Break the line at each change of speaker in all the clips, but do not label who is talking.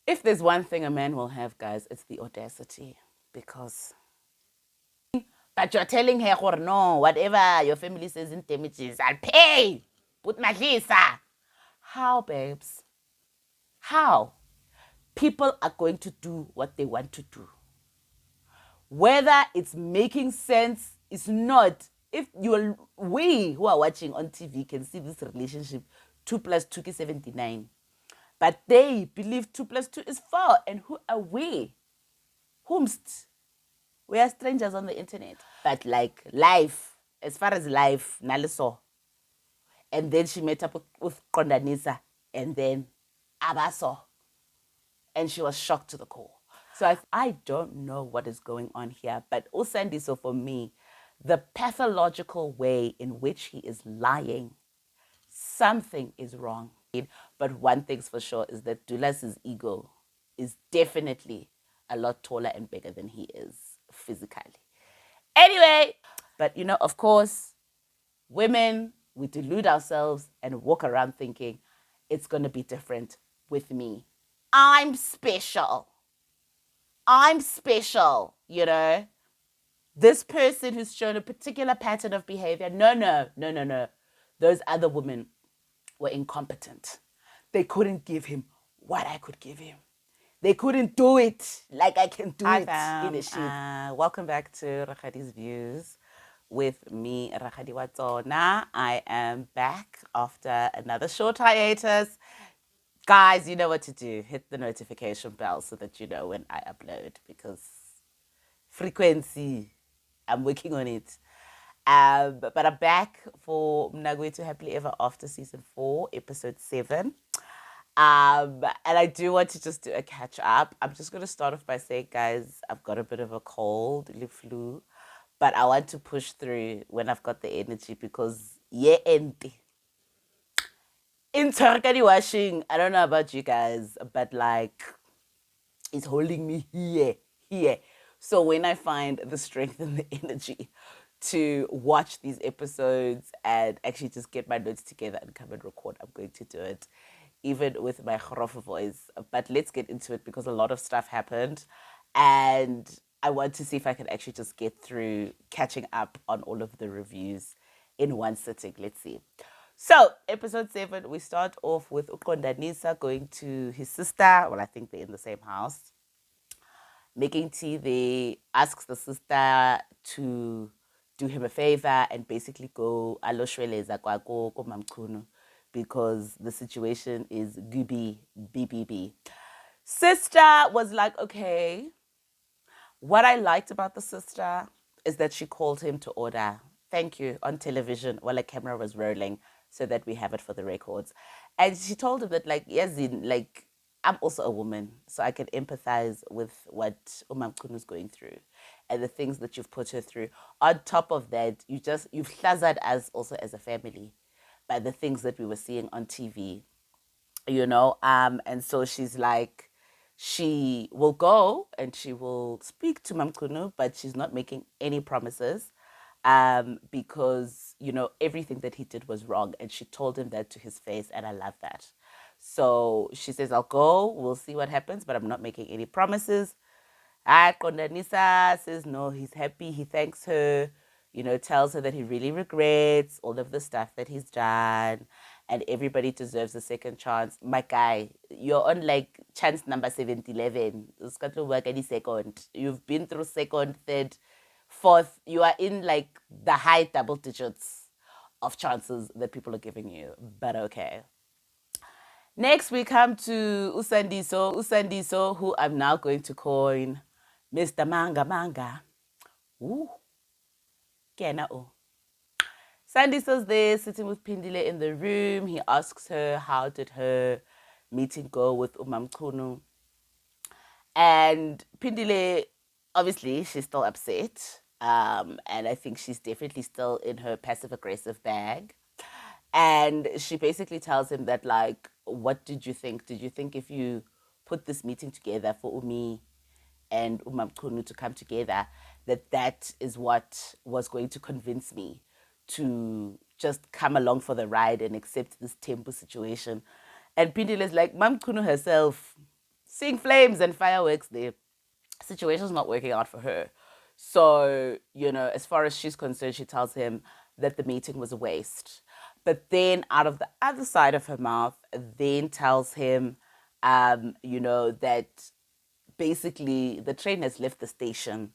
If there's one thing a man will have, guys, it's the audacity. Because, but you're telling her, or no, whatever your family says in damages, I'll pay. Put my visa. How, babes? How? People are going to do what they want to do. Whether it's making sense, it's not. If we who are watching on TV can see this relationship, 2 plus 2 is 79. But they believe 2 plus 2 is 4. And who are we? Whomst? We are strangers on the internet. But like life, as far as life, naliso. And then she met up with Kondanisa. And then Abaso. And she was shocked to the core. So I don't know what is going on here. But Usandiso, for me, the pathological way in which he is lying, something is wrong. But one thing's for sure is that Dulas' ego is definitely a lot taller and bigger than he is physically. Anyway, but of course, women, we delude ourselves and walk around thinking it's going to be different with me. I'm special. I'm special, This person who's shown a particular pattern of behavior, no. Those other women were incompetent. They couldn't give him what I could give him. They couldn't do it like I can do it in a sheep. Welcome back to Rakhadi's Views with me, Rakhadi Watsona. I am back after another short hiatus. Guys, you know what to do. Hit the notification bell so that you know when I upload, because frequency, I'm working on it. But I'm back for Mnakwethu Happily Ever After Season 4, Episode 7. And I do want to just do a catch up. I'm just going to start off by saying, guys, I've got a bit of a cold, the flu, but I want to push through when I've got the energy, because empty. In Turkey washing, I don't know about you guys, but like, it's holding me here. So when I find the strength and the energy to watch these episodes and actually just get my notes together and come and record, I'm going to do it, even with my rough voice. But let's get into it, because a lot of stuff happened, and I want to see if I can actually just get through catching up on all of the reviews in one sitting. Let's see. So, episode 7, we start off with Ukondanisa going to his sister. Well, I think they're in the same house. Making tea, they asks the sister to do him a favor and basically go aloshweleza kwako komamchunu, because the situation is gooby BBB. Sister was like, okay. What I liked about the sister is that she called him to order, thank you, on television while a camera was rolling, so that we have it for the records. And she told him that, like, Yazin, like, I'm also a woman, so I can empathize with what Umamkunu is going through and the things that you've put her through. On top of that, you've hazarded us also as a family by the things that we were seeing on TV, and so she's like, she will go and she will speak to Mamkunu, but she's not making any promises, because everything that he did was wrong, and she told him that to his face, and I love that. So she says, I'll go, we'll see what happens, but I'm not making any promises. Kondanisa says no, he's happy, he thanks her, tells her that he really regrets all of the stuff that he's done, and everybody deserves a second chance. My guy, you're on like chance number 711. It's got to work any second. You've been through second, third, fourth. You are in like the high double digits of chances that people are giving you. But okay. Next, we come to Usandiso, who I'm now going to coin Mr. Manga. Ooh, Kena o. Sandiso's there sitting with Pindile in the room. He asks her, how did her meeting go with Umamkunu? And Pindile, obviously, she's still upset. And I think she's definitely still in her passive-aggressive bag. And she basically tells him that, like, what did you think? Did you think if you put this meeting together for Umi and Umamkunu to come together, that is what was going to convince me to just come along for the ride and accept this tempo situation? And Pindile is like, Mamkunu herself seeing flames and fireworks there. Situation's not working out for her. So, as far as she's concerned, she tells him that the meeting was a waste. But then out of the other side of her mouth, then tells him, that basically the train has left the station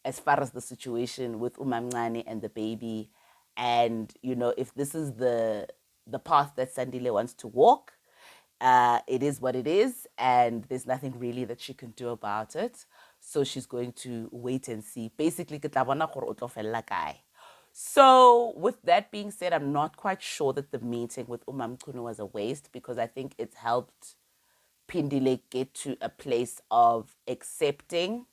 as far as the situation with Umamncane and the baby. And, if this is the path that Sandile wants to walk, it is what it is, and there's nothing really that she can do about it. So she's going to wait and see. Basically, so with that being said, I'm not quite sure that the meeting with Umamncane was a waste, because I think it's helped Pindile get to a place of accepting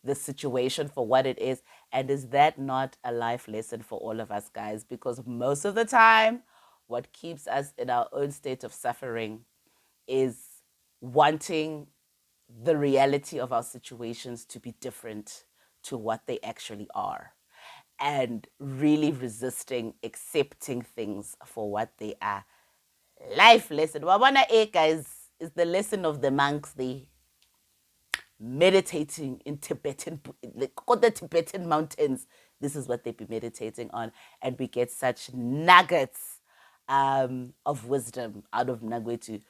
the situation for what it is. And is that not a life lesson for all of us, guys? Because most of the time, what keeps us in our own state of suffering is wanting the reality of our situations to be different to what they actually are, and really resisting accepting things for what they are. Life lesson. Wabana guys, is the lesson of the monks. They meditating in the Tibetan mountains. This is what they be meditating on, and we get such nuggets of wisdom out of Mnakwethu,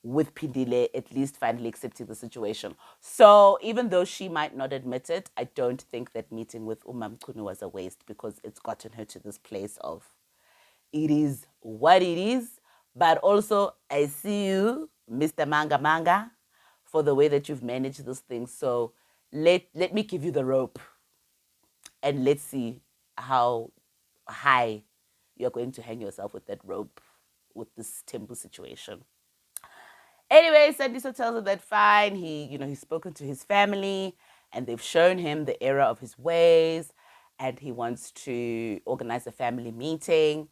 with Pindile at least finally accepting the situation. So even though she might not admit it, I don't think that meeting with Umamncane was a waste, because it's gotten her to this place of it is what it is. But also, I see you, Mr. Manga, for the way that you've managed this thing. So let me give you the rope, and let's see how high you're going to hang yourself with that rope with this temple situation. Anyway, Sandiso tells her that fine. He's spoken to his family, and they've shown him the error of his ways, and he wants to organize a family meeting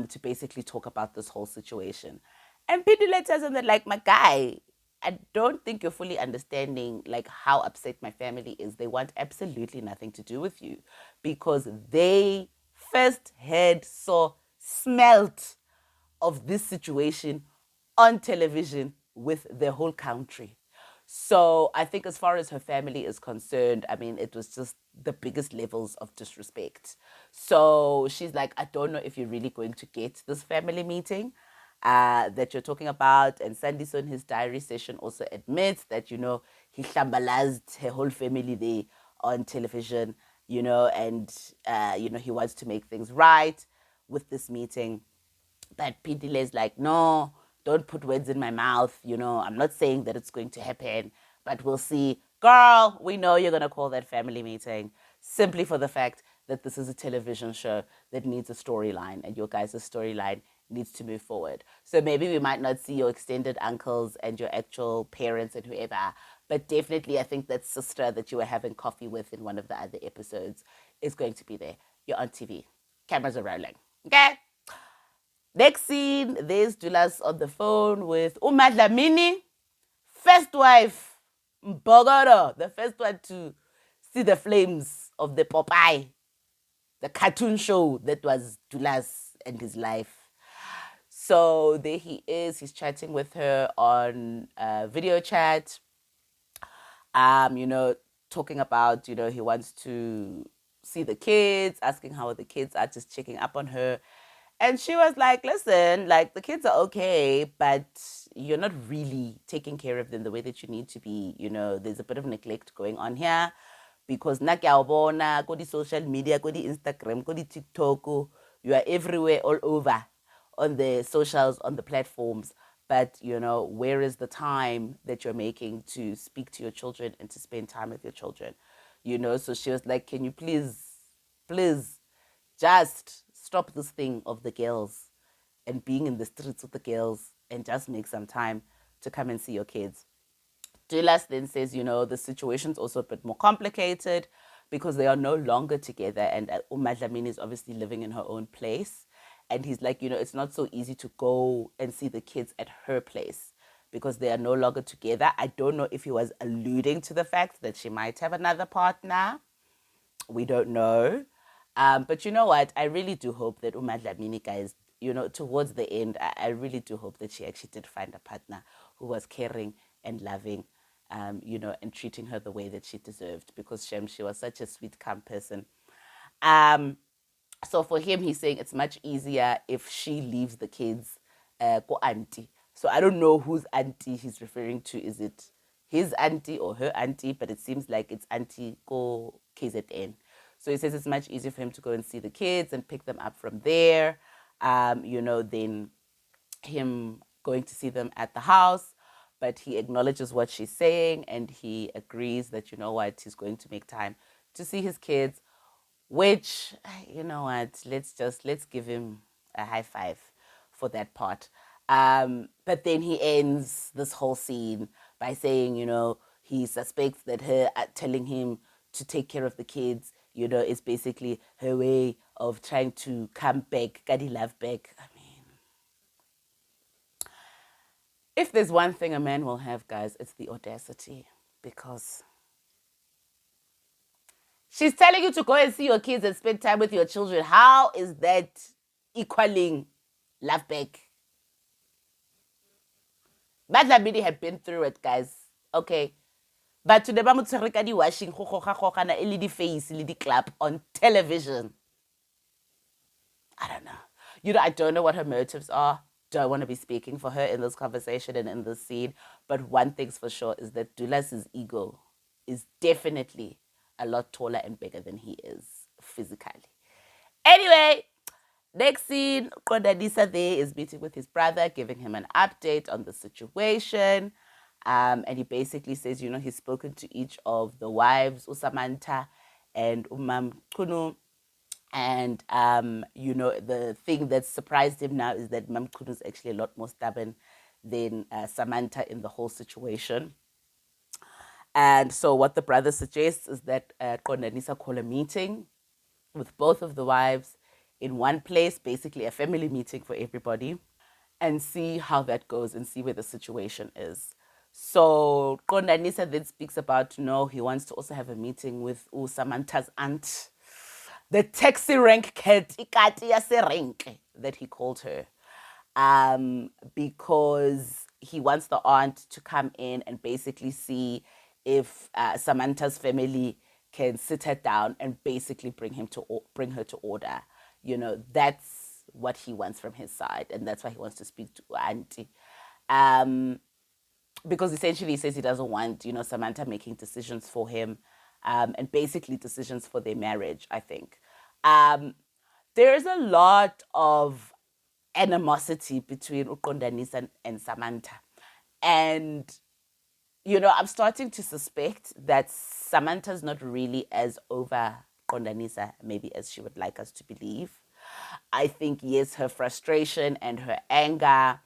to basically talk about this whole situation. And Pindy tells him that, like, my guy, I don't think you're fully understanding like how upset my family is. They want absolutely nothing to do with you, because they first heard, saw, smelt of this situation on television with the whole country. So I think as far as her family is concerned, I mean, it was just the biggest levels of disrespect. So she's like, I don't know if you're really going to get this family meeting that you're talking about. And Sandiso in his diary session also admits that, he shambalazed her whole family there on television, and, he wants to make things right with this meeting. But Pindile is like, no, don't put words in my mouth. I'm not saying that it's going to happen, but we'll see. Girl, we know you're going to call that family meeting simply for the fact that this is a television show that needs a storyline, and your guys' storyline needs to move forward. So maybe we might not see your extended uncles and your actual parents and whoever, but definitely I think that sister that you were having coffee with in one of the other episodes is going to be there. You're on TV. Cameras are rolling. Okay? Next scene, there's Dulas on the phone with Umadlamini, first wife, Mbogoro, the first one to see the flames of the Popeye, the cartoon show that was Dulas and his life. So there he is. He's chatting with her on video chat. Talking about, he wants to see the kids, asking how the kids are, just checking up on her. And she was like, listen, like, the kids are okay, but you're not really taking care of them the way that you need to be. There's a bit of neglect going on here, because na ke a bona ko di social media, ko di Instagram, ko di TikTok, you are everywhere, all over on the socials, on the platforms. But, where is the time that you're making to speak to your children and to spend time with your children? So she was like, can you please just stop this thing of the girls and being in the streets with the girls, and just make some time to come and see your kids. Dulas then says, the situation's also a bit more complicated because they are no longer together, and Umadlamini is obviously living in her own place. And he's like, it's not so easy to go and see the kids at her place because they are no longer together. I don't know if he was alluding to the fact that she might have another partner. We don't know. But you know what? I really do hope that Umadlamini, guys, towards the end, I really do hope that she actually did find a partner who was caring and loving and treating her the way that she deserved, because she was such a sweet, calm person. So for him, he's saying it's much easier if she leaves the kids go auntie. So I don't know whose auntie he's referring to. Is it his auntie or her auntie? But it seems like it's auntie go KZN. So he says it's much easier for him to go and see the kids and pick them up from there, than him going to see them at the house. But he acknowledges what she's saying, and he agrees that, he's going to make time to see his kids, which, let's give him a high five for that part. But then he ends this whole scene by saying, he suspects that her telling him to take care of the kids, is basically her way of trying to come back, Kadi love back. I mean, if there's one thing a man will have, guys, it's the audacity, because she's telling you to go and see your kids and spend time with your children. How is that equaling love back? Badlamini had been through it, guys. Okay. But to the Bamutserikadi washing face, clap on television. I don't know. I don't know what her motives are. Don't want to be speaking for her in this conversation and in this scene. But one thing's for sure is that Dulas' ego is definitely a lot taller and bigger than he is physically. Anyway, next scene, Kondanisa there is meeting with his brother, giving him an update on the situation. And he basically says, he's spoken to each of the wives, Usamantha and Umam Kunu. And, the thing that surprised him now is that Mam Kunu is actually a lot more stubborn than Samantha in the whole situation. And so what the brother suggests is that Kondanisa call a meeting with both of the wives in one place, basically a family meeting for everybody, and see how that goes and see where the situation is. So Kondanisa then speaks about, he wants to also have a meeting with Samantha's aunt, the taxi rank cat, Ikati yase rank, that he called her, because he wants the aunt to come in and basically see if Samantha's family can sit her down and basically bring her to order. That's what he wants from his side, and that's why he wants to speak to auntie. Because essentially he says he doesn't want, Samantha making decisions for him, and basically decisions for their marriage, I think. There's a lot of animosity between Ukondanisa and Samantha. And, I'm starting to suspect that Samantha's not really as over Kondanisa, maybe as she would like us to believe. I think, yes, her frustration and her anger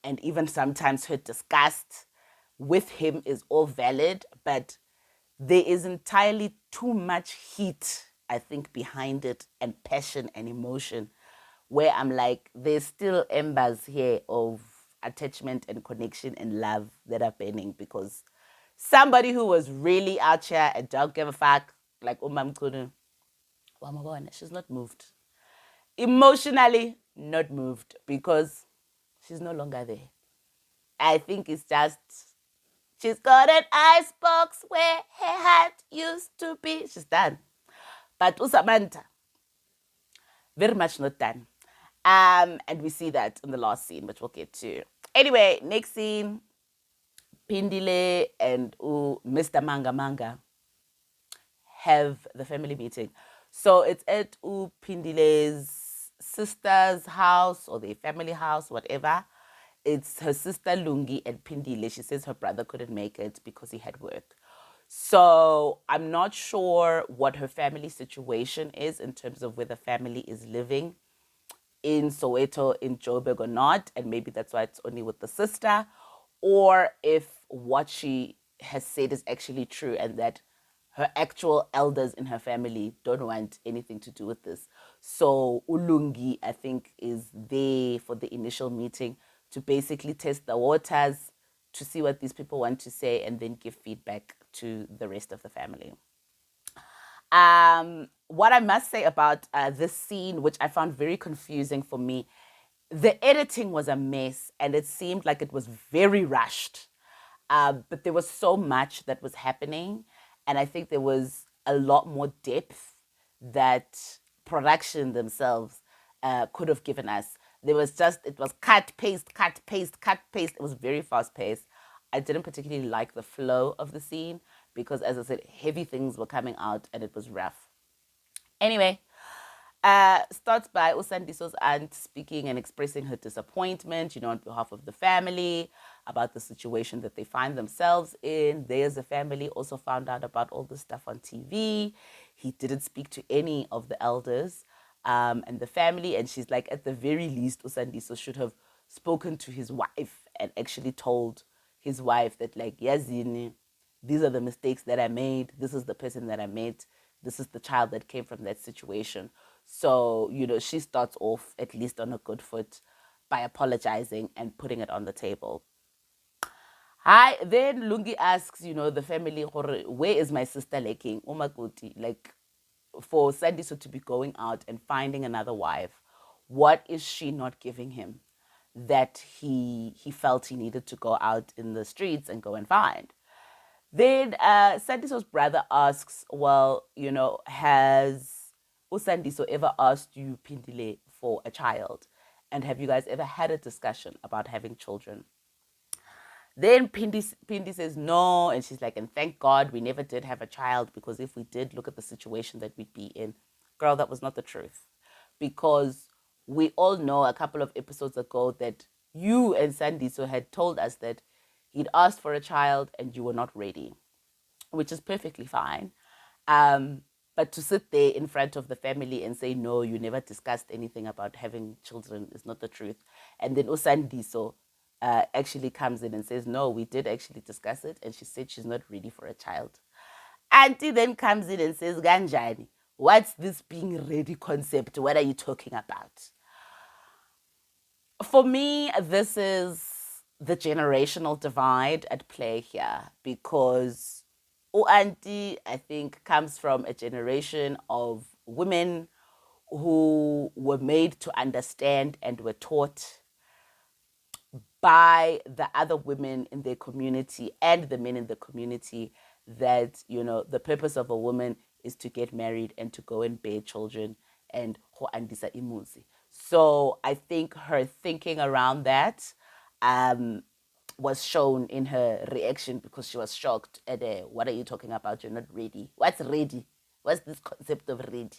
and even sometimes her disgust with him is all valid, but there is entirely too much heat, I think, behind it, and passion and emotion, where I'm like, there's still embers here of attachment and connection and love that are burning, because somebody who was really out here and don't give a fuck, like Umam Kunu, she's not moved. Emotionally, not moved, because she's no longer there. I think it's just, she's got an icebox where her heart used to be. She's done. But Usamantha, very much not done. And we see that in the last scene, which we'll get to. Anyway, next scene, Pindile and Mr. Manga have the family meeting. So it's at Pindile's sister's house or their family house, whatever. It's her sister Lungi and Pindile. She says her brother couldn't make it because he had work. So I'm not sure what her family situation is in terms of whether family is living in Soweto, in Joburg or not, and maybe that's why it's only with the sister, or if what she has said is actually true and that her actual elders in her family don't want anything to do with this. So Ulungi, I think, is there for the initial meeting to basically test the waters, to see what these people want to say, and then give feedback to the rest of the family. What I must say about this scene, which I found very confusing for me, the editing was a mess and it seemed like it was very rushed. But there was so much that was happening. And I think there was a lot more depth that production themselves could have given us. It was cut, paste, cut, paste, cut, paste. It was very fast paced. I didn't particularly like the flow of the scene because, as I said, heavy things were coming out and it was rough. Anyway, starts by Usandiso's aunt speaking and expressing her disappointment, on behalf of the family about the situation that they find themselves in. They, as a family, also found out about all this stuff on TV. He didn't speak to any of the elders and the family. And she's like, at the very least, Usandiso should have spoken to his wife and actually told his wife that, like, Yazini, these are the mistakes that I made. This is the person that I met. This is the child that came from that situation. So, she starts off at least on a good foot by apologizing and putting it on the table. Hi, then Lungi asks, the family, where is my sister lacking? Umakuti, like, for Sandiso to be going out and finding another wife, what is she not giving him that he felt he needed to go out in the streets and go and find? Then Sandiso's brother asks, well, has Usandiso ever asked you, Pindile, for a child? And have you guys ever had a discussion about having children? Then Pindy says no, and she's like, and thank God we never did have a child, because if we did, look at the situation that we'd be in. Girl, that was not the truth. Because we all know a couple of episodes ago that you and Sandiso had told us that he'd asked for a child and you were not ready, which is perfectly fine. But to sit there in front of the family and say, no, you never discussed anything about having children is not the truth. And then Usandiso actually comes in and says, no, we did actually discuss it. And she said she's not ready for a child. Auntie then comes in and says, Ganjani, what's this being ready concept? What are you talking about? For me, this is the generational divide at play here, because auntie, I think, comes from a generation of women who were made to understand and were taught by the other women in their community and the men in the community that, the purpose of a woman is to get married and to go and bear children and ho andisa imuzi. So I think her thinking around that was shown in her reaction, because she was shocked at what are you talking about? You're not ready. What's ready? What's this concept of ready?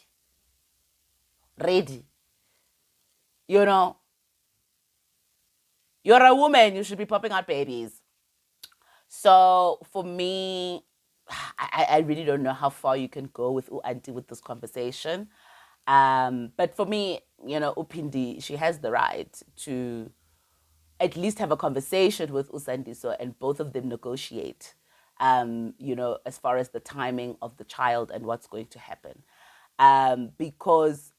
Ready. You're a woman. You should be popping out babies. So for me, I really don't know how far you can go with auntie with this conversation. But for me, Upindi, she has the right to at least have a conversation with Usandiso and both of them negotiate, as far as the timing of the child and what's going to happen. Because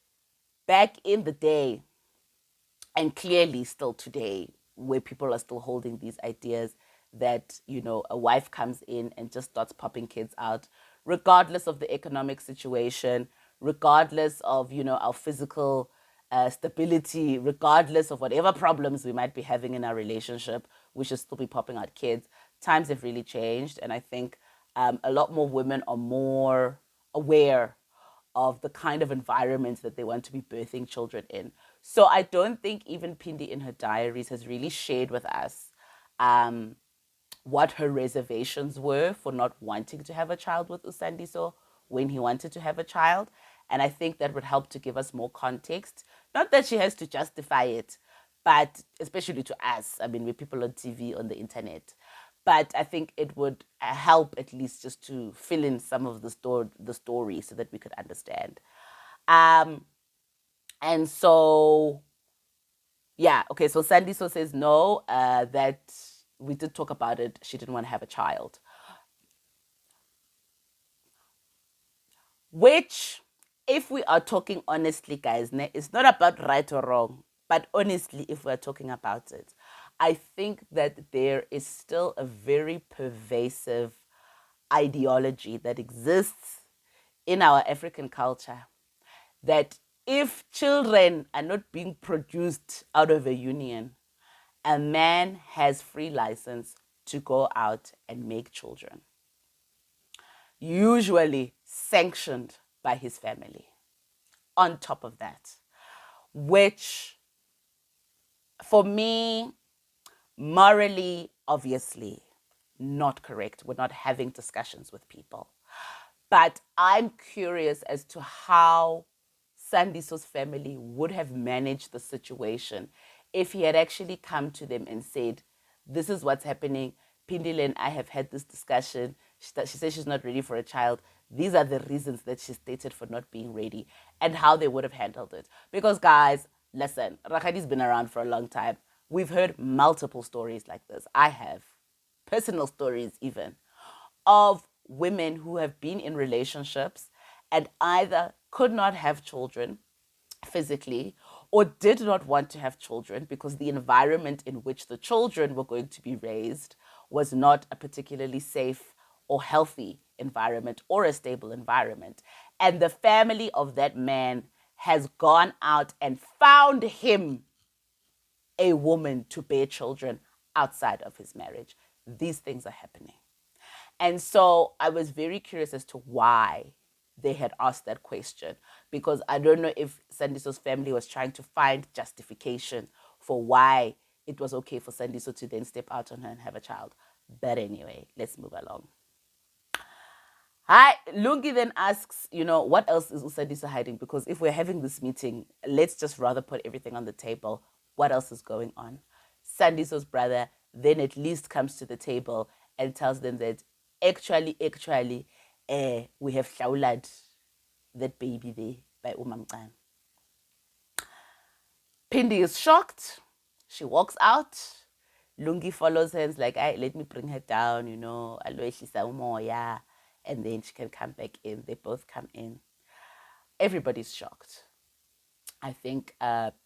back in the day, and clearly still today, where people are still holding these ideas that, a wife comes in and just starts popping kids out, regardless of the economic situation, regardless of, our physical stability, regardless of whatever problems we might be having in our relationship, we should still be popping out kids. Times have really changed. And I think a lot more women are more aware of the kind of environments that they want to be birthing children in. So I don't think even Pindy in her diaries has really shared with us what her reservations were for not wanting to have a child with Usandiso when he wanted to have a child. And I think that would help to give us more context. Not that she has to justify it, but especially to us. I mean, we're people on TV, on the internet. But I think it would help at least just to fill in some of the story so that we could understand. And so, yeah, okay, so Sandiso says no, that we did talk about it. She didn't want to have a child. Which, if we are talking honestly, guys, it's not about right or wrong, but honestly, if we're talking about it, I think that there is still a very pervasive ideology that exists in our African culture that if children are not being produced out of a union, a man has free license to go out and make children, usually sanctioned by his family. On top of that, which for me, morally, obviously, not correct. We're not having discussions with people. But I'm curious as to how Sandiso's family would have managed the situation if he had actually come to them and said, this is what's happening. Pindy and I have had this discussion. She says she's not ready for a child. These are the reasons that she stated for not being ready, and how they would have handled it. Because guys, listen, Rakadi's been around for a long time. We've heard multiple stories like this. I have. Personal stories even. Of women who have been in relationships and either could not have children physically or did not want to have children because the environment in which the children were going to be raised was not a particularly safe or healthy environment or a stable environment. And the family of that man has gone out and found him a woman to bear children outside of his marriage. These things are happening. And so I was very curious as to why they had asked that question, because I don't know if Sandiso's family was trying to find justification for why it was okay for Sandiso to then step out on her and have a child. But anyway, let's move along. Hi, Lungi then asks, what else is Sandiso hiding? Because if we're having this meeting, let's just rather put everything on the table. What else is going on? Sandiso's brother then at least comes to the table and tells them that actually, we have hlawulad that baby there by Umamcan. Pindy is shocked. She walks out. Lungi follows her and is like, let me bring her down, and then she can come back in. They both come in. Everybody's shocked, I think,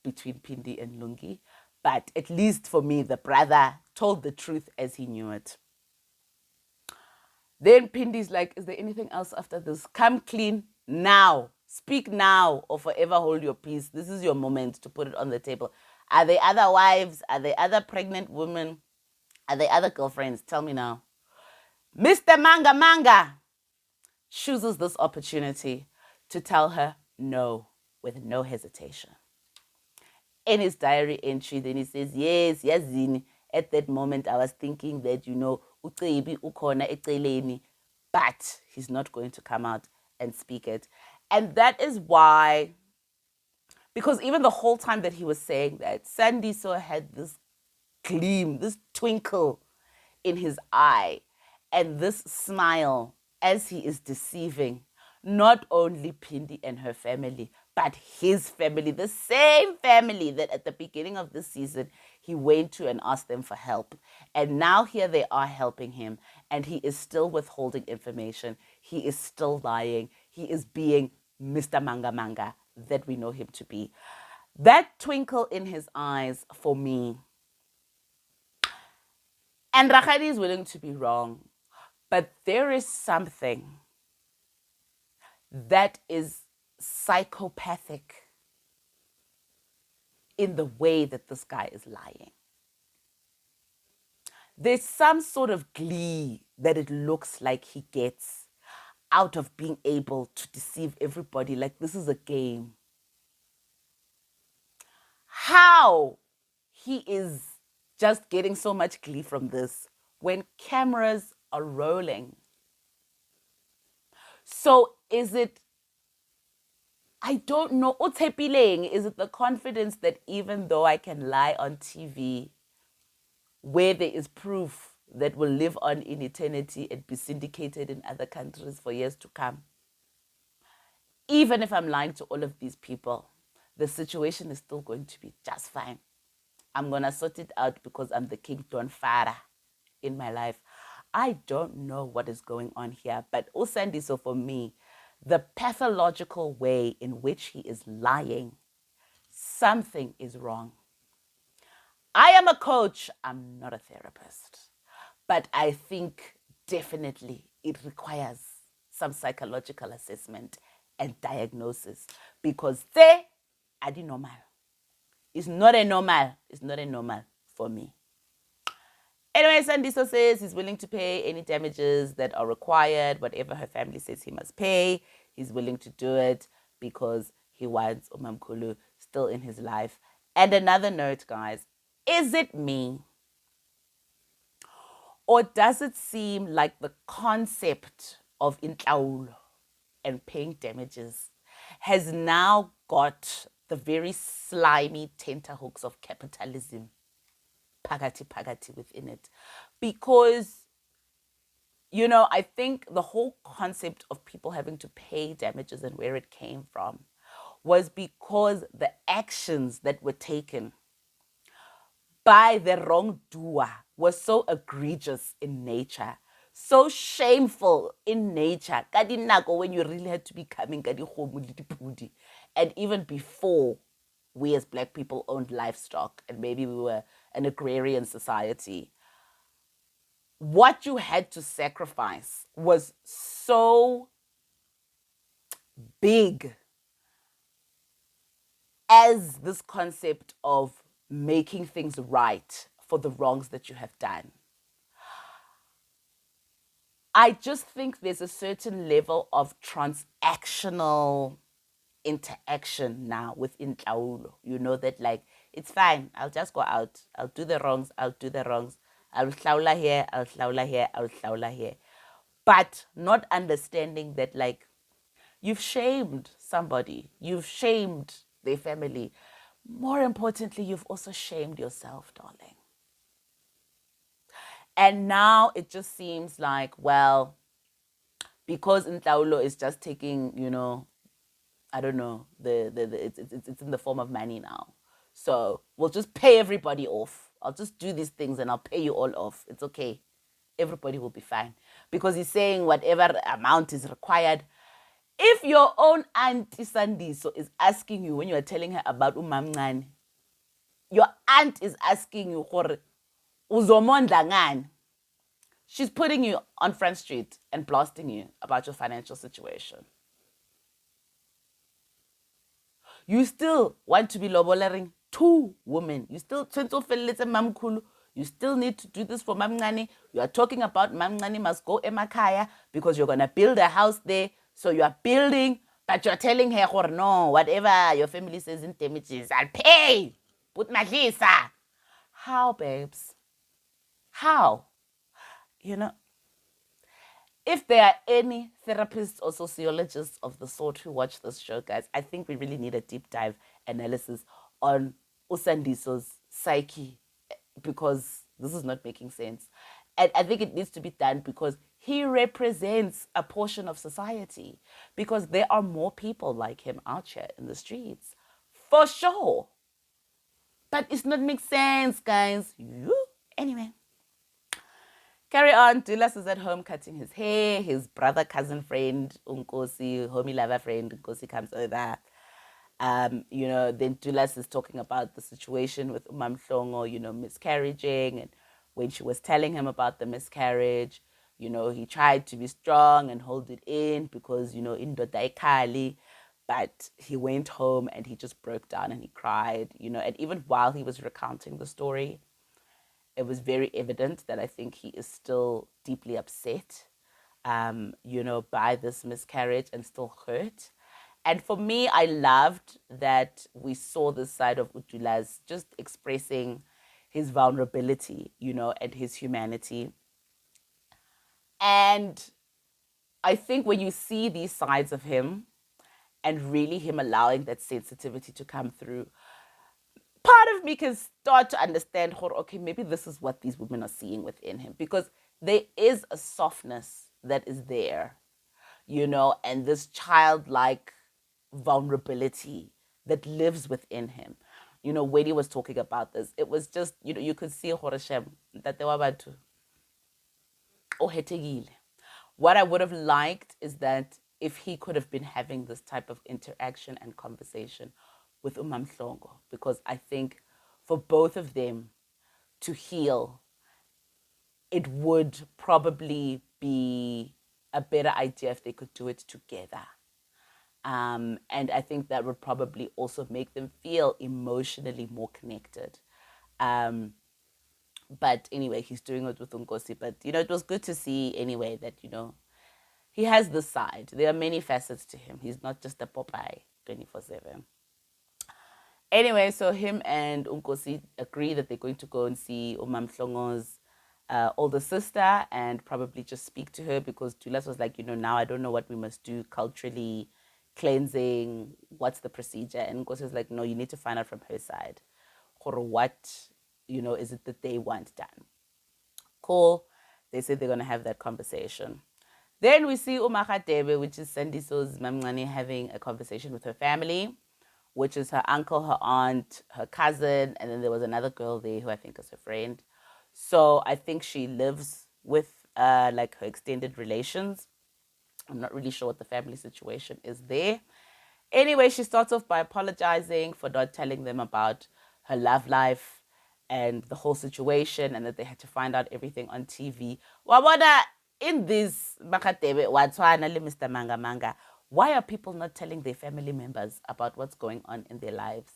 between Pindy and Lungi. But at least for me, the brother told the truth as he knew it. Then Pindy's like, is there anything else after this? Come clean now. Speak now or forever hold your peace. This is your moment to put it on the table. Are there other wives? Are there other pregnant women? Are there other girlfriends? Tell me now. Mr. Manga chooses this opportunity to tell her no with no hesitation. In his diary entry, then he says, yes, Zini. At that moment, I was thinking that, ucebi ukhona eceleni, but he's not going to come out and speak it. And that is why, because even the whole time that he was saying that, Sandiso had this gleam, this twinkle in his eye, and this smile as he is deceiving not only Pindy and her family, but his family, the same family that at the beginning of this season he went to and asked them for help. And now here they are helping him, and he is still withholding information. He is still lying. He is being Mr. Manga that we know him to be. That twinkle in his eyes for me, and Rakadi is willing to be wrong, but there is something that is psychopathic in the way that this guy is lying. There's some sort of glee that it looks like he gets out of being able to deceive everybody, like this is a game. How he is just getting so much glee from this when cameras are rolling. So is it, I don't know, is it the confidence that even though I can lie on TV where there is proof that will live on in eternity and be syndicated in other countries for years to come, even if I'm lying to all of these people, the situation is still going to be just fine. I'm going to sort it out because I'm the King Don Farah in my life. I don't know what is going on here, but Sandiso, for me, the pathological way in which he is lying, something is wrong. I am a coach. I'm not a therapist. But I think definitely it requires some psychological assessment and diagnosis, because they are the normal. It's not a normal for me. Anyway, Sandiso says he's willing to pay any damages that are required, whatever her family says he must pay. He's willing to do it because he wants Umamkulu still in his life. And another note, guys, is it me? Or does it seem like the concept of intlaulo and paying damages has now got the very slimy tenterhooks of capitalism pagati within it? Because, you know, I think the whole concept of people having to pay damages and where it came from was because the actions that were taken by the wrongdoer was so egregious in nature, so shameful in nature. When you really had to be coming, and even before we as black people owned livestock and maybe we were an agrarian society, what you had to sacrifice was so big as this concept of making things right for the wrongs that you have done. I just think there's a certain level of transactional interaction now within Tlaulo. You know that, like, it's fine. I'll just go out. I'll do the wrongs. I'll do the wrongs. I'll Tlaula here. I'll Tlaula here. I'll Tlaula here. But not understanding that, like, you've shamed somebody. You've shamed their family. More importantly, you've also shamed yourself, darling. And now it just seems like, well, because Ntlaulo is just taking, you know, I don't know, it's in the form of money now. So we'll just pay everybody off. I'll just do these things and I'll pay you all off. It's okay. Everybody will be fine. Because he's saying whatever amount is required. If your own auntie Sandiso is asking you when you are telling her about umamncane, your aunt is asking you, uzomondla ngani? She's putting you on Front Street and blasting you about your financial situation. You still want to be lobolering 2 women. You still you still need to do this for mamncane. You are talking about mamncane must go emakhaya because you're going to build a house there. So you are building, but you're telling her, no, whatever your family says in damages, I'll pay. Put my lisa. How, babes? How? You know, if there are any therapists or sociologists of the sort who watch this show, guys, I think we really need a deep dive analysis on Usandiso's psyche, because this is not making sense. And I think it needs to be done because he represents a portion of society, because there are more people like him out here in the streets, for sure. But it's not make sense, guys. Anyway. Carry on. Dulas is at home cutting his hair. His brother, cousin, friend, Unkosi, homie lover friend, Unkosi comes over. You know, then Dulas is talking about the situation with Umamhlongo, you know, miscarriaging. And when she was telling him about the miscarriage, you know, he tried to be strong and hold it in because, you know, indoda ikhali. But he went home and he just broke down and he cried, you know. And even while he was recounting the story, it was very evident that I think he is still deeply upset, you know, by this miscarriage and still hurt. And for me, I loved that we saw this side of Dulas just expressing his vulnerability, you know, and his humanity. And I think when you see these sides of him and really him allowing that sensitivity to come through, part of me can start to understand, okay, maybe this is what these women are seeing within him, because there is a softness that is there, you know, and this childlike vulnerability that lives within him. You know, when he was talking about this, it was just, you know, you could see Horashem that they were about to. What I would have liked is that if he could have been having this type of interaction and conversation with Umamhlongo, because I think for both of them to heal, it would probably be a better idea if they could do it together. And I think that would probably also make them feel emotionally more connected. But anyway, he's doing it with Nkosi. But, it was good to see anyway that, he has this side. There are many facets to him. He's not just a Popeye 24/7. Anyway, so him and Nkosi agree that they're going to go and see Umam Flongo's older sister and probably just speak to her, because Dulas was like, now I don't know what we must do culturally, cleansing, what's the procedure? And Nkosi was like, no, you need to find out from her side. Or what, is it that they want done? Cool. They said they're going to have that conversation. Then we see Umakadebe, which is Sandiso's Mamngani, having a conversation with her family, which is her uncle, her aunt, her cousin, and then there was another girl there who I think is her friend. So I think she lives with like her extended relations. I'm not really sure what the family situation is there. Anyway, she starts off by apologizing for not telling them about her love life and the whole situation, and that they had to find out everything on TV. Wabona, in this Makatebe, Watswana, Mr. Manga Manga, why are people not telling their family members about what's going on in their lives?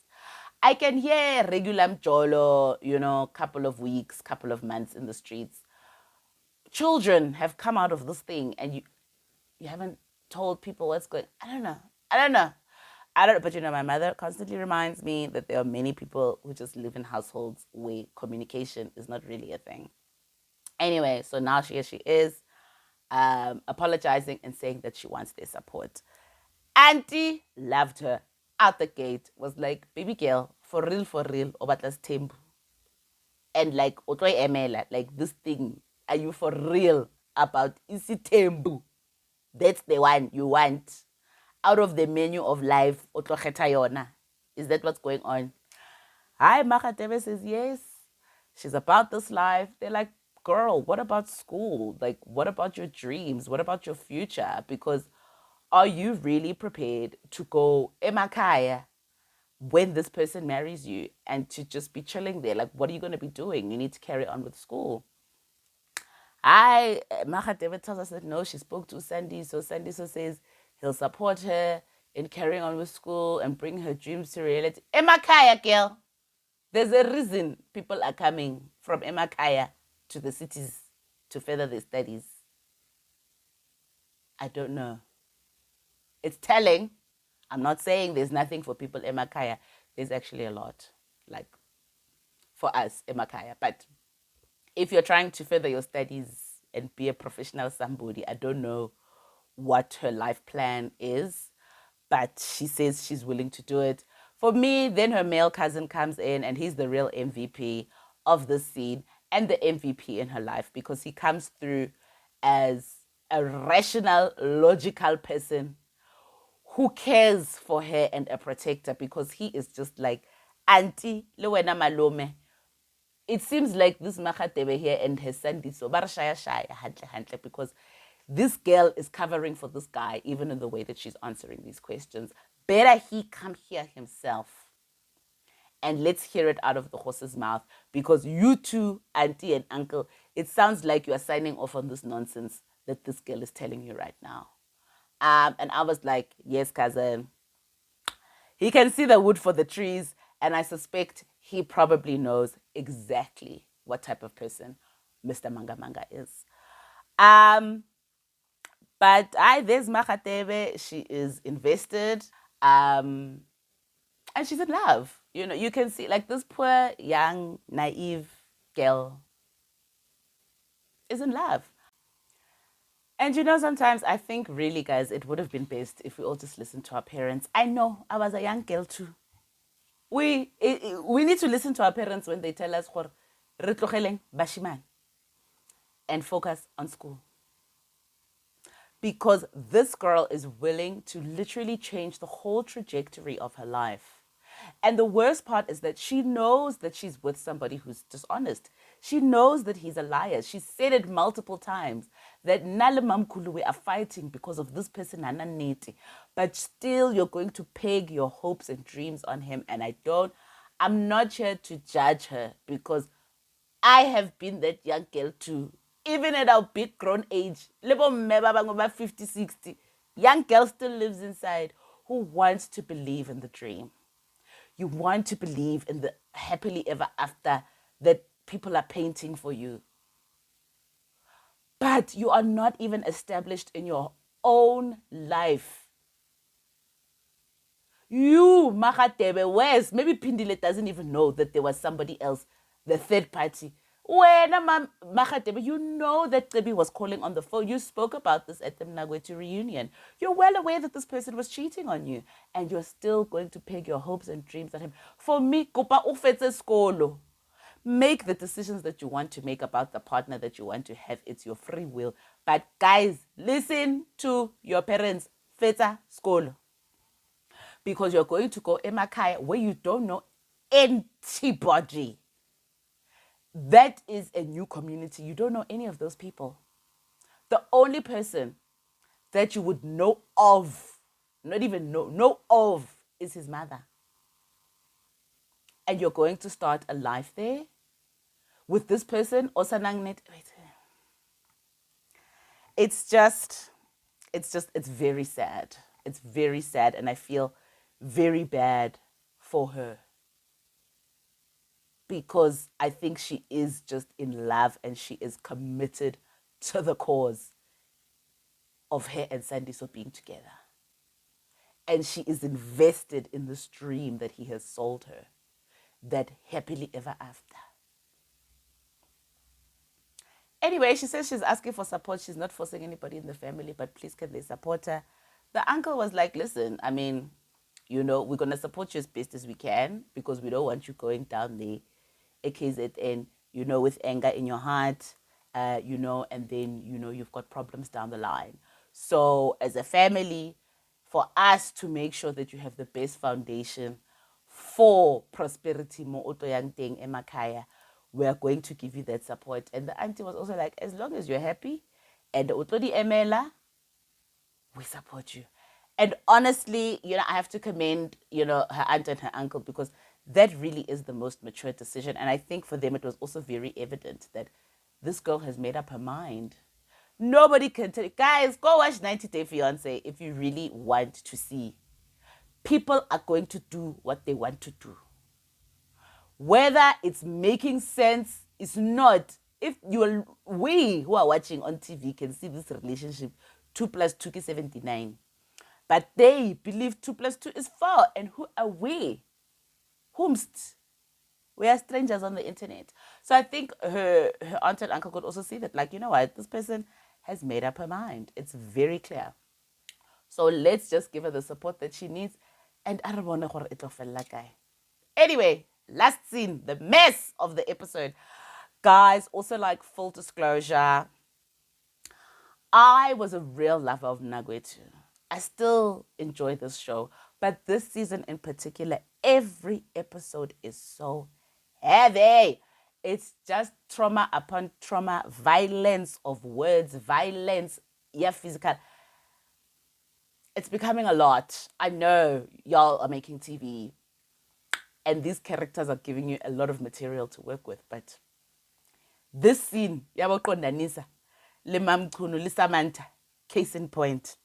I can hear regular mjolo, couple of weeks, couple of months in the streets. Children have come out of this thing, and you haven't told people what's going. I don't know. But my mother constantly reminds me that there are many people who just live in households where communication is not really a thing. Anyway, so now she is apologizing and saying that she wants their support. Auntie loved her out the gate, was like, baby girl, for real, obatlas tembu. And like, otoi emela, like this thing, are you for real about isi tembu? That's the one you want out of the menu of life. Is that what's going on? Hi, Makatebe says yes. She's about this life. They're like, girl, what about school? Like, what about your dreams? What about your future? Because are you really prepared to go emakaya when this person marries you and to just be chilling there? Like, what are you going to be doing? You need to carry on with school. Makatebe tells us that no, she spoke to Sandy. So Sandy says he'll support her in carrying on with school and bring her dreams to reality. Emakaya, girl. There's a reason people are coming from Emakaya to the cities to further their studies. I don't know. It's telling. I'm not saying there's nothing for people Emakaya. There's actually a lot, like for us Emakaya. But if you're trying to further your studies and be a professional somebody, I don't know what her life plan is, but she says she's willing to do it. For me, then her male cousin comes in, and he's the real MVP of the scene and the MVP in her life, because he comes through as a rational, logical person who cares for her and a protector, because he is just like, Auntie, le wena malome. It seems like this Makatebe here and her Sandy, so hantle, because this girl is covering for this guy, even in the way that she's answering these questions. Better he come here himself and let's hear it out of the horse's mouth, because you two, auntie and uncle, it sounds like you are signing off on this nonsense that this girl is telling you right now. And I was like, yes, cousin. He can see the wood for the trees, and I suspect he probably knows exactly what type of person Mr. Manga Manga is. But there's Makatebe. She is invested. And she's in love. You can see like this poor, young, naive girl is in love. And sometimes I think really, guys, it would have been best if we all just listened to our parents. I know I was a young girl too. We need to listen to our parents when they tell us re tlogeleng bashimane and focus on school. Because this girl is willing to literally change the whole trajectory of her life. And the worst part is that she knows that she's with somebody who's dishonest. She knows that he's a liar. She said it multiple times that Nale Mamkulu, we are fighting because of this person, Neti. But still, you're going to peg your hopes and dreams on him. And I'm not here to judge her, because I have been that young girl too. Even at our big grown age, 50, 60, young girl still lives inside, who wants to believe in the dream. You want to believe in the happily ever after that people are painting for you. But you are not even established in your own life. You, Makatebe, where's maybe Pindile doesn't even know that there was somebody else, the third party. When Makatebe, you know that Tebi was calling on the phone. You spoke about this at the Mnakwethu reunion. You're well aware that this person was cheating on you, and you're still going to peg your hopes and dreams at him. For me, kopa ufetse skolo. Make the decisions that you want to make about the partner that you want to have. It's your free will. But guys, listen to your parents. Feta skolo. Because you're going to go emakhaya where you don't know anybody. That is a new community. You don't know any of those people. The only person that you would know of, not even know of, is his mother. And you're going to start a life there with this person. It's very sad. It's very sad, and I feel very bad for her, because I think she is just in love and she is committed to the cause of her and Sandiso being together. And she is invested in this dream that he has sold her, that happily ever after. Anyway, she says she's asking for support. She's not forcing anybody in the family, but please can they support her? The uncle was like, listen, I mean, we're going to support you as best as we can, because we don't want you going down there, AKZN, with anger in your heart, and then, you've got problems down the line. So as a family, for us to make sure that you have the best foundation for prosperity, emakaya, we are going to give you that support. And the auntie was also like, as long as you're happy and the emela, we support you. And honestly, I have to commend, her aunt and her uncle, because that really is the most mature decision. And I think for them, it was also very evident that this girl has made up her mind. Nobody can tell you. Guys, go watch 90 Day Fiancé if you really want to see. People are going to do what they want to do. Whether it's making sense, it's not. If we who are watching on TV can see this relationship, 2 plus 2 is 79. But they believe 2 plus 2 is 4. And who are we? Whomst? We are strangers on the internet. So I think her aunt and uncle could also see that, like, you know what? This person has made up her mind. It's very clear. So let's just give her the support that she needs. And I don't want to. Anyway, last scene, the mess of the episode. Guys, also like full disclosure, I was a real lover of Mnakwethu. I still enjoy this show, but this season in particular, every episode is so heavy. It's just trauma upon trauma, violence of words, violence, physical. It's becoming a lot. I know y'all are making TV and these characters are giving you a lot of material to work with, but this scene, yabo Kondanisa, le Mamchunu, le Samantha, case in point,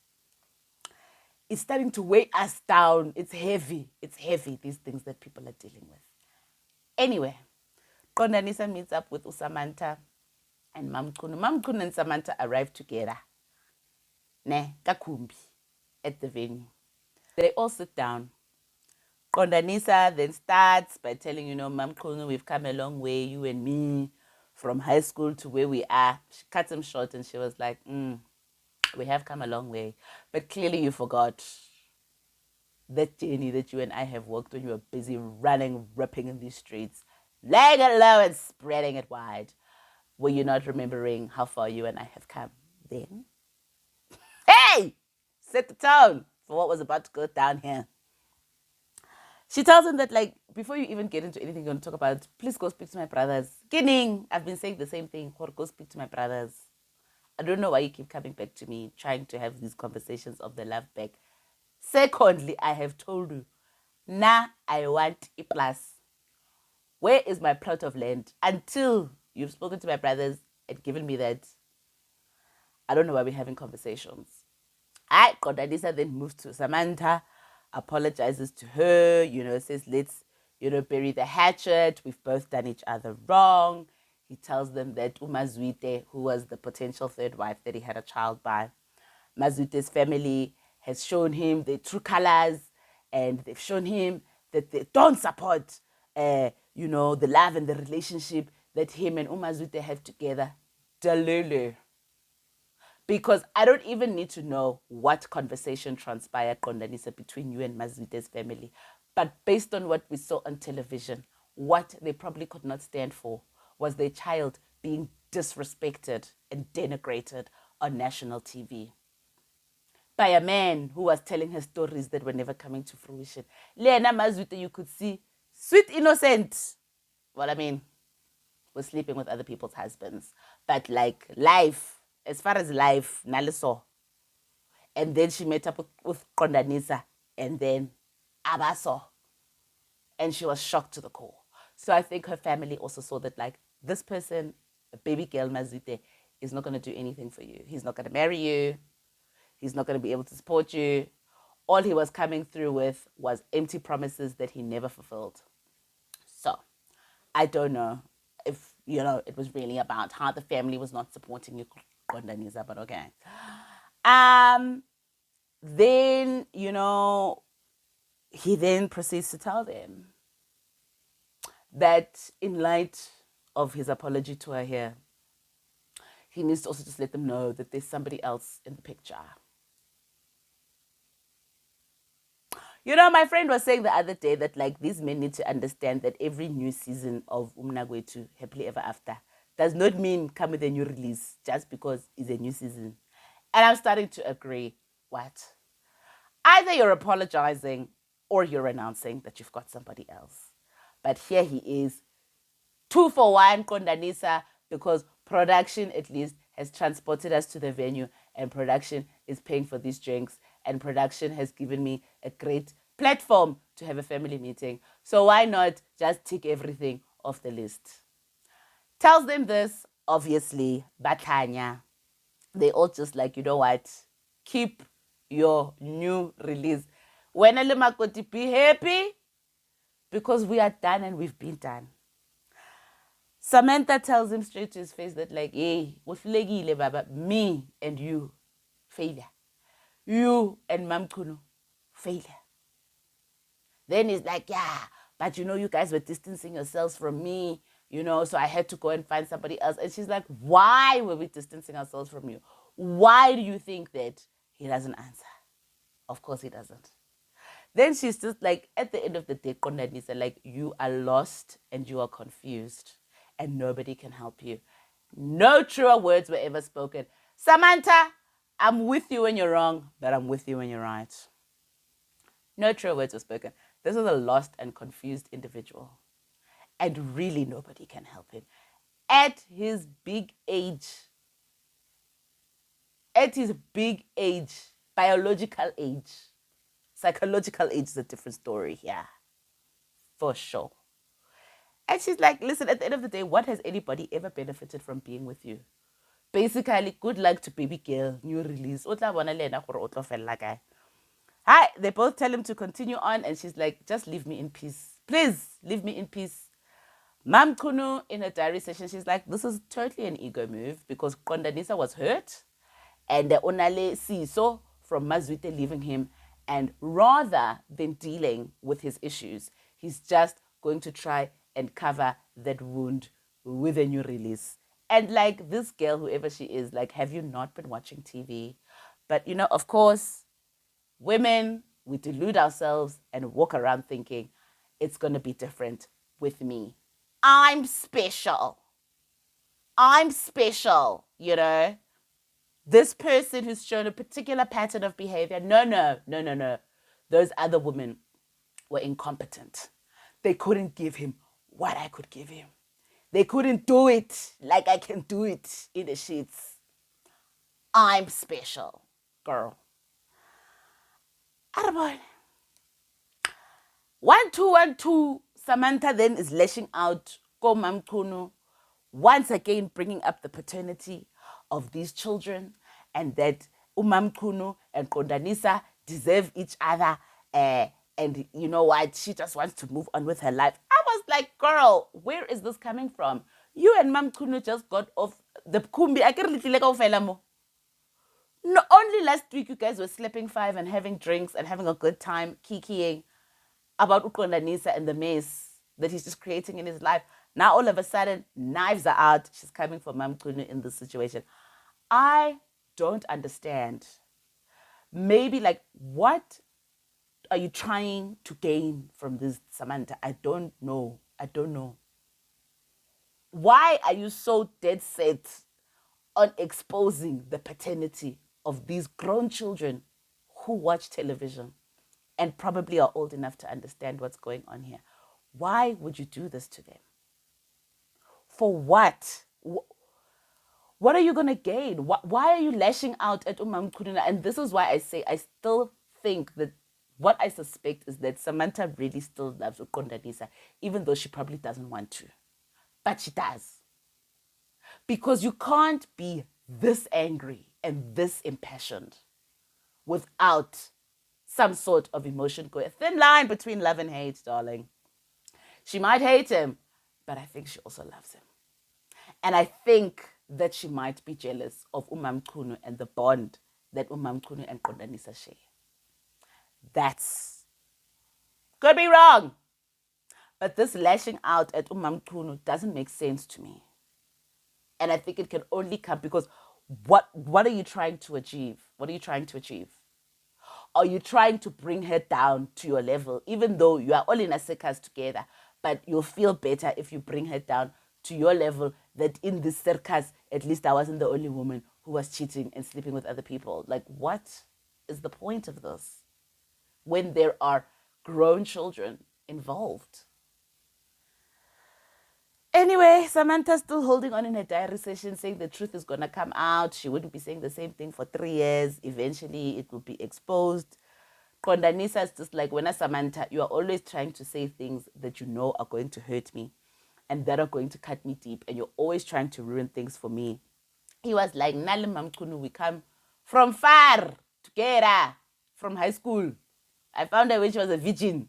it's starting to weigh us down. It's heavy. It's heavy, these things that people are dealing with. Anyway, Kondanisa meets up with Usamantha and Mamchunu. Mamchunu and Samantha arrive together. Kakumbi, at the venue. They all sit down. Kondanisa then starts by telling, Mamchunu, we've come a long way, you and me, from high school to where we are. She cut him short and she was like, we have come a long way. But clearly you forgot that journey that you and I have walked when you were busy running, ripping in these streets, laying it low and spreading it wide. Were you not remembering how far you and I have come then? Hey! Set the tone for what was about to go down here. She tells him that, like, before you even get into anything you're going to talk about, please go speak to my brothers. Kidding! I've been saying the same thing. Go speak to my brothers. I don't know why you keep coming back to me, trying to have these conversations of the love back. Secondly, I have told you, I want a plus. Where is my plot of land? Until you've spoken to my brothers and given me that, I don't know why we're having conversations. Kondanisa then moves to Samantha, apologizes to her, says, let's, bury the hatchet. We've both done each other wrong. He tells them that uMazwite, who was the potential third wife that he had a child by, Mazwite's family has shown him the true colors, and they've shown him that they don't support, the love and the relationship that him and uMazwite have together. Dalele. Because I don't even need to know what conversation transpired, Kondanisa, between you and Mazwite's family. But based on what we saw on television, what they probably could not stand for was their child being disrespected and denigrated on national TV by a man who was telling her stories that were never coming to fruition. Lena Mazwite, you could see, sweet innocent. Well, I mean, was sleeping with other people's husbands. But like life, as far as life, naliso. And then she met up with Kondanisa, and then Abaso. And she was shocked to the core. So I think her family also saw that, like, this person, a baby girl Mazwite, is not going to do anything for you. He's not going to marry you. He's not going to be able to support you. All he was coming through with was empty promises that he never fulfilled. So I don't know if, it was really about how the family was not supporting you, Kondanisa, but okay. Then, he then proceeds to tell them that in light of his apology to her here, he needs to also just let them know that there's somebody else in the picture. My friend was saying the other day that, like, these men need to understand that every new season of Mnakwethu, Happily Ever After, does not mean come with a new release just because it's a new season. And I'm starting to agree. What? Either you're apologizing or you're announcing that you've got somebody else. But here he is, 2-for-1, Kondanisa, because production at least has transported us to the venue, and production is paying for these drinks, and production has given me a great platform to have a family meeting. So why not just tick everything off the list? Tells them this, obviously, Batanya. They all just like, you know what? Keep your new release. When Makoti, be happy, because we are done and we've been done. Samantha tells him straight to his face that, like, hey, baba, me and you, failure. You and Mamkuno, failure. Then he's like, yeah, but you guys were distancing yourselves from me, so I had to go and find somebody else. And she's like, why were we distancing ourselves from you? Why do you think that? He doesn't answer. Of course he doesn't. Then she's just like, at the end of the day, Kondanisa, like, you are lost and you are confused and nobody can help you. No truer words were ever spoken. Samantha, I'm with you when you're wrong, but I'm with you when you're right. No truer words were spoken. This is a lost and confused individual. And really nobody can help him. At his big age, biological age, psychological age is a different story here. For sure. And she's like, listen, at the end of the day, what has anybody ever benefited from being with you? Basically, good luck to baby girl, new release. Hi, they both tell him to continue on, and she's like, just leave me in peace. Please, leave me in peace. Mam Kunu, in a diary session, she's like, this is totally an ego move because Kondanisa was hurt, and the Onale Siso from Mazwite leaving him, and rather than dealing with his issues, he's just going to try and cover that wound with a new release. And like, this girl, whoever she is, like, have you not been watching TV? But of course, women, we delude ourselves and walk around thinking it's going to be different with me. I'm special. This person who's shown a particular pattern of behavior. No. Those other women were incompetent. They couldn't give him what I could give him. They couldn't do it like I can do it in the sheets. I'm special, girl. Arabon. 1212, Samantha then is lashing out Ko Mamkunu, once again bringing up the paternity of these children, and that Umamkunu and Kondanisa deserve each other a And you know what? She just wants to move on with her life. I was like, girl, where is this coming from? You and Mam Kunu just got off the kumbi. I can't let no, only last week you guys were sleeping five and having drinks and having a good time, kikiing about Ukondanisa and the mess that he's just creating in his life. Now all of a sudden, knives are out. She's coming for Mam Kunu in this situation. I don't understand. Maybe like, what are you trying to gain from this, Samantha? I don't know. Why are you so dead set on exposing the paternity of these grown children who watch television and probably are old enough to understand what's going on here? Why would you do this to them? For what? What are you going to gain? Why are you lashing out at Umam Kurina? And this is why I say I still think that what I suspect is that Samantha really still loves Ukondanisa, even though she probably doesn't want to. But she does. Because you can't be this angry and this impassioned without some sort of emotion going. A thin line between love and hate, darling. She might hate him, but I think she also loves him. And I think that she might be jealous of Umam Kunu and the bond that Umam Kunu and Kondanisa share. That's could be wrong. But this lashing out at Umam Kunu doesn't make sense to me. And I think it can only come because what are you trying to achieve? What are you trying to achieve? Are you trying to bring her down to your level, even though you are all in a circus together, but you'll feel better if you bring her down to your level, that in this circus, at least I wasn't the only woman who was cheating and sleeping with other people. Like, what is the point of this when there are grown children involved? Anyway, Samantha's still holding on in her diary session, saying the truth is going to come out. She wouldn't be saying the same thing for 3 years. Eventually, it will be exposed. Kondanisa is just like, when Samantha, you are always trying to say things that you know are going to hurt me and that are going to cut me deep, and you're always trying to ruin things for me. He was like, Nali Mamkunu, we come from far together, from high school. I found her when she was a virgin.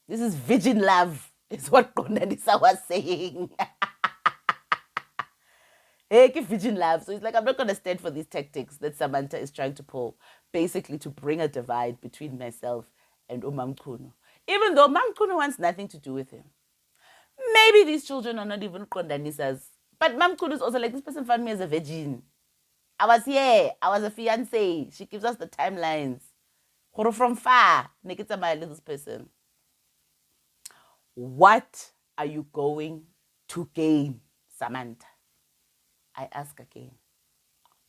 This is virgin love, is what Kondanisa was saying. Hey, virgin love. So he's like, I'm not going to stand for these tactics that Samantha is trying to pull, basically to bring a divide between myself and Umam Kunu. Even though Mam Kunu wants nothing to do with him. Maybe these children are not even Kondanisas. But Mam Kunu is also like, this person found me as a virgin. I was here. I was a fiance. She gives us the timelines. From far, this person. What are you going to gain, Samantha? I ask again.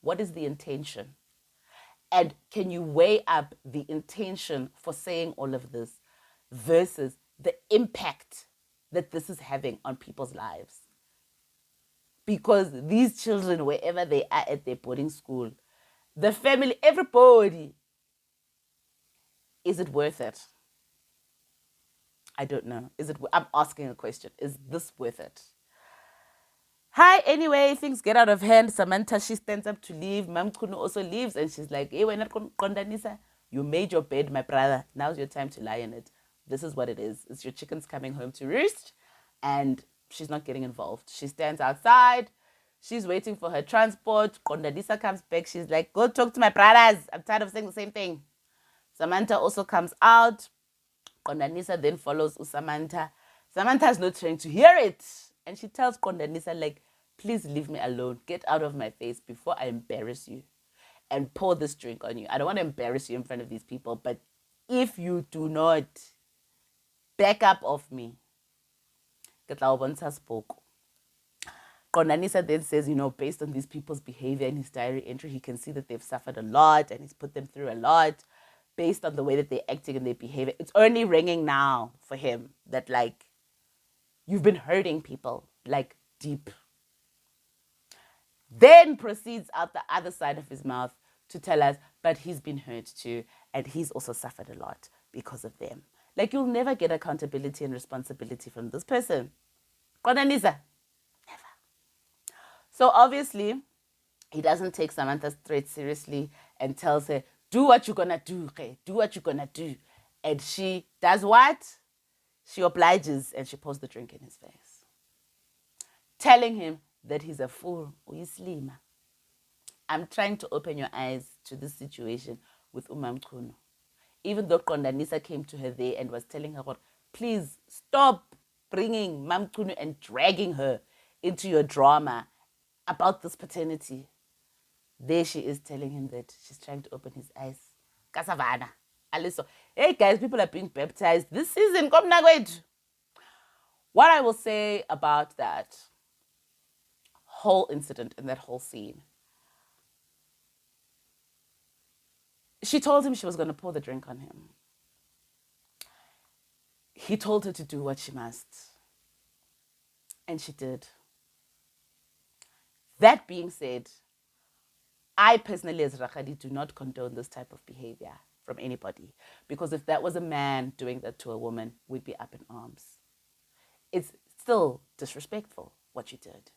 What is the intention? And can you weigh up the intention for saying all of this versus the impact that this is having on people's lives? Because these children, wherever they are at their boarding school, the family, everybody, is it worth it? I don't know. I'm asking a question. Is this worth it? Hi, anyway, things get out of hand. Samantha, she stands up to leave. Mam Kunu also leaves, and she's like, hey, we're not Kondanisa. You made your bed, my brother. Now's your time to lie in it. This is what it is. It's your chickens coming home to roost, and she's not getting involved. She stands outside. She's waiting for her transport. Kondanisa comes back. She's like, go talk to my brothers. I'm tired of saying the same thing. Samantha also comes out. Kondanisa then follows Samantha. Samantha's not trying to hear it. And she tells Kondanisa, like, please leave me alone. Get out of my face before I embarrass you and pour this drink on you. I don't want to embarrass you in front of these people, but if you do not back up off me, Kondanisa then says, based on these people's behavior in his diary entry, he can see that they've suffered a lot and he's put them through a lot. Based on the way that they're acting and their behavior, it's only ringing now for him that, like, you've been hurting people, like, deep. Then proceeds out the other side of his mouth to tell us, but he's been hurt too, and he's also suffered a lot because of them. Like, you'll never get accountability and responsibility from this person. Kondanisa, never. So obviously, he doesn't take Samantha's threat seriously and tells her, do what you're gonna do, okay? Do what you're gonna do. And she does what? She obliges and she pours the drink in his face, telling him that he's a fool. Uyislima. I'm trying to open your eyes to this situation with Mnakwethu. Even though Kondanisa came to her there and was telling her, please stop bringing Mnakwethu and dragging her into your drama about this paternity. There she is telling him that she's trying to open his eyes. Kasavana. Aliso. Hey guys, people are being baptized this season. Come Mnakwethu. What I will say about that whole incident and that whole scene, she told him she was going to pour the drink on him. He told her to do what she must. And she did. That being said, I personally, as Rakgadi, do not condone this type of behavior from anybody. Because if that was a man doing that to a woman, we'd be up in arms. It's still disrespectful what you did.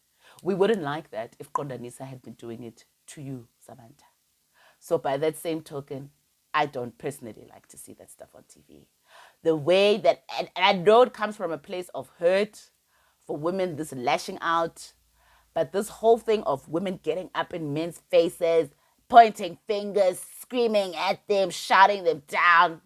We wouldn't like that if Kondanisa had been doing it to you, Samantha. So by that same token, I don't personally like to see that stuff on TV. The way that, and I know it comes from a place of hurt for women, this lashing out, but this whole thing of women getting up in men's faces, pointing fingers, screaming at them, shouting them down,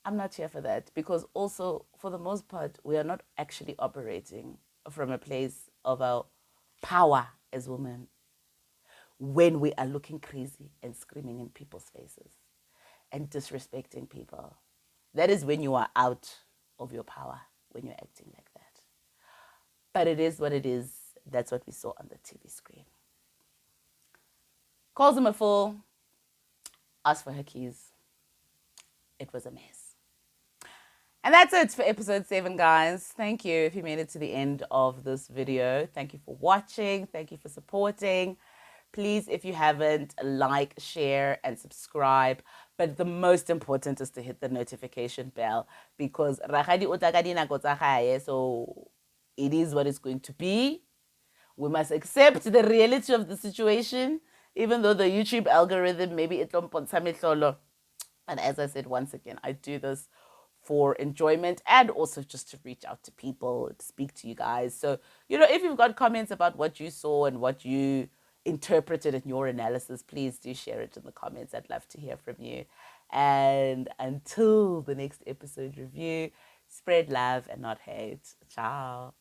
I'm not here for that, because also, for the most part, we are not actually operating from a place of our power as women when we are looking crazy and screaming in people's faces and disrespecting people. That is when you are out of your power, when you're acting like that. But it is what it is. That's what we saw on the TV screen. Calls him a fool, asks for her keys. It was a mess. And that's it for episode 7, guys. Thank you if you made it to the end of this video. Thank you for watching. Thank you for supporting. Please, if you haven't, like, share, and subscribe. But the most important is to hit the notification bell, because so it is what it's going to be. We must accept the reality of the situation, even though the YouTube algorithm, maybe it don't put some. And as I said, once again, I do this for enjoyment and also just to reach out to people, to speak to you guys. So, if you've got comments about what you saw and what you interpreted in your analysis, please do share it in the comments. I'd love to hear from you. And until the next episode review, spread love and not hate. Ciao.